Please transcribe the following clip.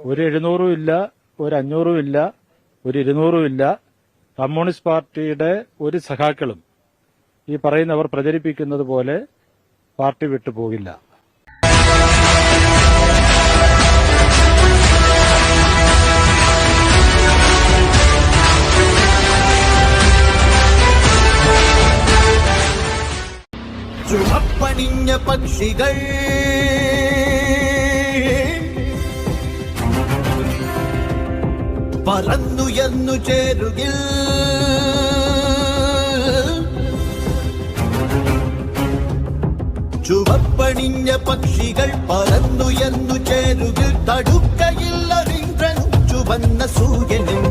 ഒരു 700 ഇല്ല, ഒരു 500 ഇല്ല, ഒരു 200 ഇല്ല. കമ്മ്യൂണിസ്റ്റ് പാർട്ടിയുടെ ഒരു സഖാക്കളും ഈ പറയുന്നവർ പ്രചരിപ്പിക്കുന്നത് പോലെ പാർട്ടി വിട്ടുപോകില്ല. ചുമപ്പണിഞ്ഞ പക്ഷികൾ പറന്നുയർന്നു ചേരുകിൽ ചുവപ്പണിഞ്ഞ പക്ഷികൾ പറന്നുയർന്നു ചേരുകിൽ തടുക്കയില്ല ഇന്ദ്രനും ചുവന്ന സൂര്യനും